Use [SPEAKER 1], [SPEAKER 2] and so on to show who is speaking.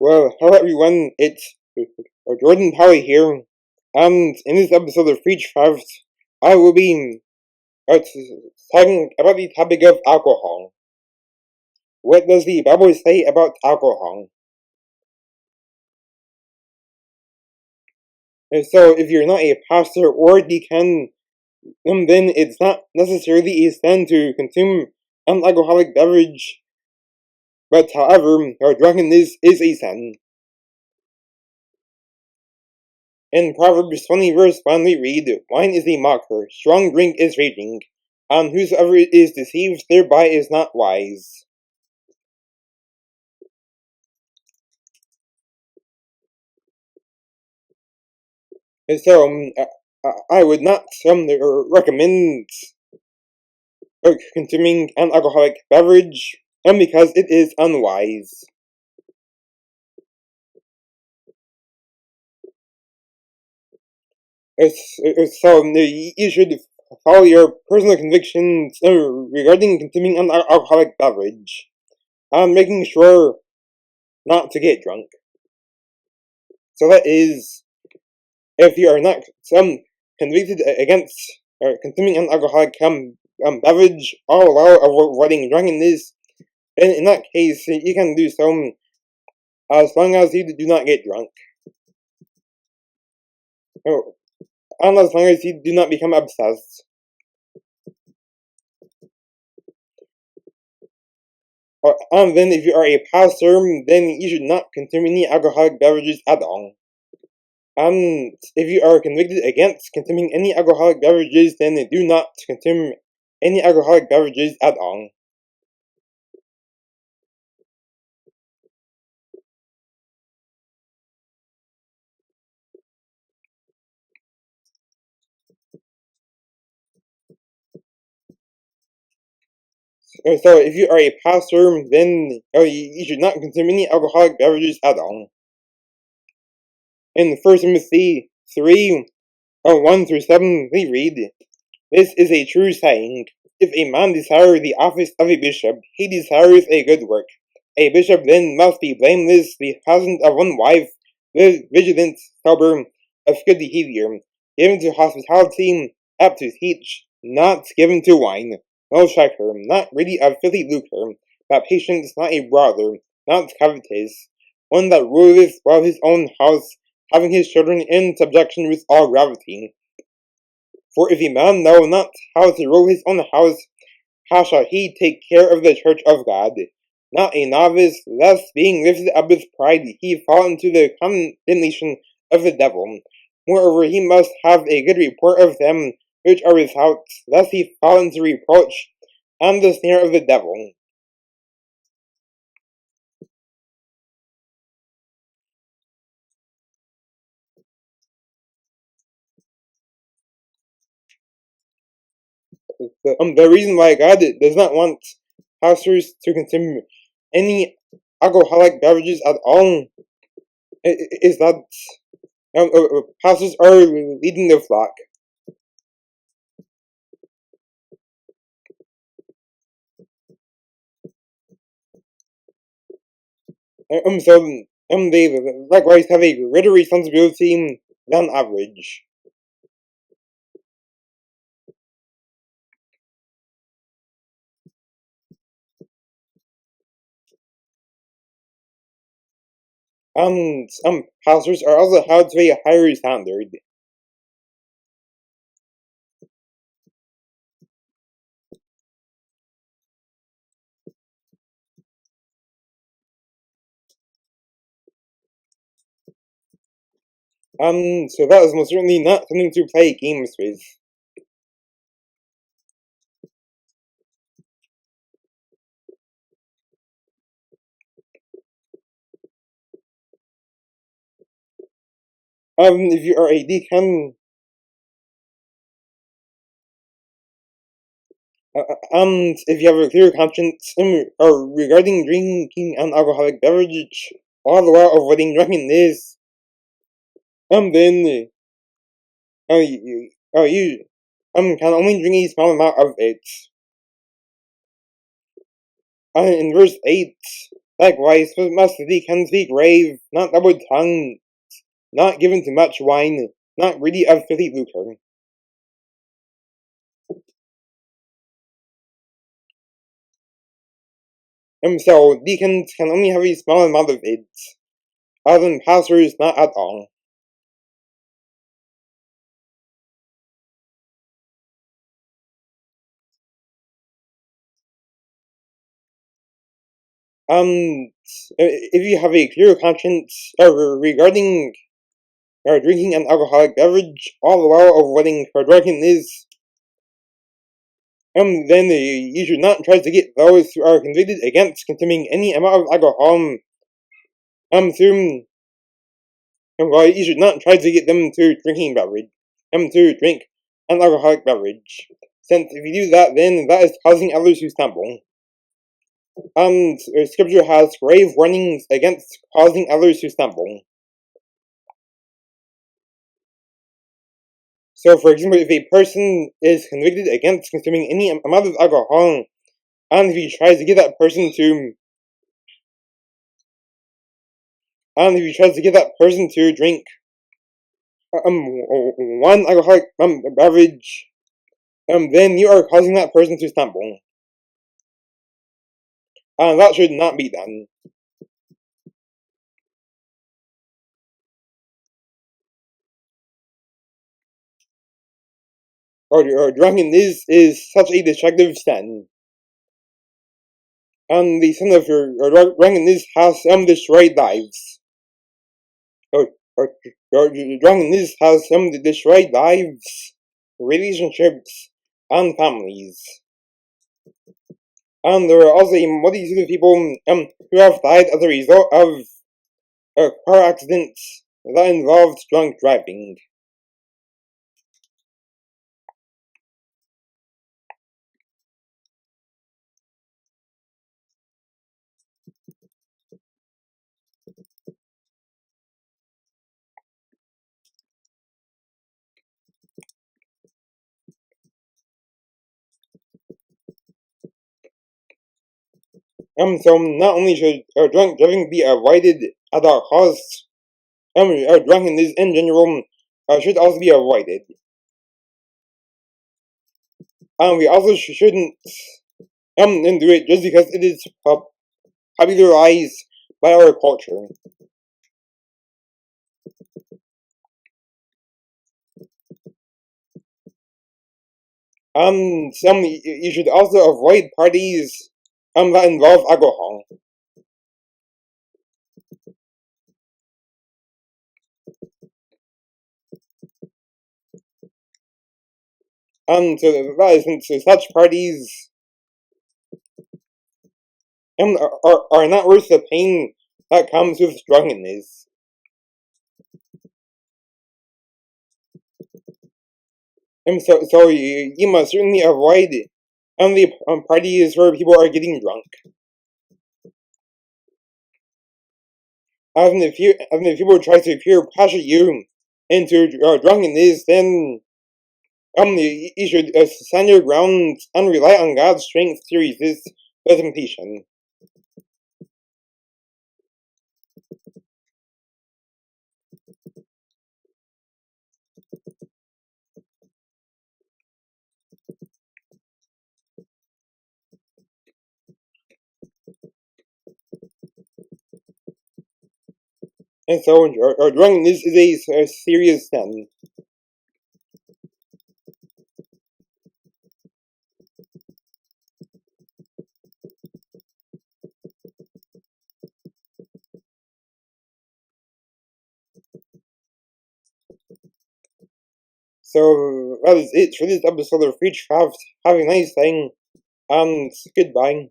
[SPEAKER 1] Well, hello everyone, it's Jordan Polly here, and in this episode of Preachcraft, I will be talking about the topic of alcohol. What does the Bible say about alcohol? And so, if you're not a pastor or deacon, then it's not necessarily a sin to consume an alcoholic beverage, but however, drunkenness is a sin. In Proverbs 20 verse 1 we read, "Wine is a mocker, strong drink is raging, and whosoever is deceived thereby is not wise." And so, I would not recommend consuming an alcoholic beverage, because it is unwise. So, you should follow your personal convictions regarding consuming an alcoholic beverage, making sure not to get drunk. So that is, if you are not convicted against consuming an alcoholic beverage all while avoiding drunkenness, then in that case you can do so as long as you do not get drunk. And as long as you do not become obsessed. And then if you are a pastor, then you should not consume any alcoholic beverages at all. And if you are convicted against consuming any alcoholic beverages, then do not consume any alcoholic beverages at all. So if you are a pastor, then you should not consume any alcoholic beverages at all. In 1 Timothy 3, 1 through 7, we read, "This is a true saying, if a man desire the office of a bishop, he desires a good work. A bishop then must be blameless, the husband of one wife, vigilant, sober, of good behavior, given to hospitality, apt to teach, not given to wine, no checker, not greedy of filthy lucre, but patient, not a brawler, not covetous, one that ruleth well his own house, having his children in subjection with all gravity. For if a man know not how to rule his own house, how shall he take care of the church of God? Not a novice, lest being lifted up with pride he fall into the condemnation of the devil. Moreover, he must have a good report of them which are without, lest he fall into reproach and the snare of the devil." The reason why God does not want pastors to consume any alcoholic beverages at all is that pastors are leading the flock. So they likewise have a greater responsibility than average. And some pastors are also held to a higher standard. So that is most certainly not something to play games with. If you are a deacon, and if you have a clear conscience regarding drinking an alcoholic beverage, all the while avoiding drunkenness, then you can only drink a small amount of it. In verse 8, Likewise, must thee can speak grave, not double-tongued, not given to much wine, not greedy of filthy lucre. So, deacons can only have a small amount of it, other than pastors not at all. If you have a clear conscience regarding drinking an alcoholic beverage, all the while avoiding drunkenness, then you should not try to get those who are convicted against consuming any amount of alcohol, through, well, you should not try to get them to drinking beverage, to drink an alcoholic beverage, since if you do that, then that is causing others to stumble. Scripture has grave warnings against causing others to stumble. So, for example, if a person is convicted against consuming any amount of alcohol, and if he tries to get that person to drink one alcoholic beverage, then you are causing that person to stumble. That should not be done. Or drunkenness is such a destructive sin. The sin of drunkenness has destroyed lives. Drunkenness has destroyed lives, relationships, and families. There are also a multitude of people who have died as a result of car accidents that involved drunk driving. So not only should drunk driving be avoided at all costs, drunkenness in general should also be avoided. We also shouldn't do it just because it is popularized by our culture. You should also avoid parties that involve alcohol. So such parties are not worth the pain that comes with drunkenness. So you must certainly avoid the parties where people are getting drunk. If people try to peer pressure you into drunkenness, then you should stand your ground and rely on God's strength to resist the temptation. And so, drunkenness is a serious sin. So that is it for this episode of Preachcraft. Have a nice thing, and goodbye.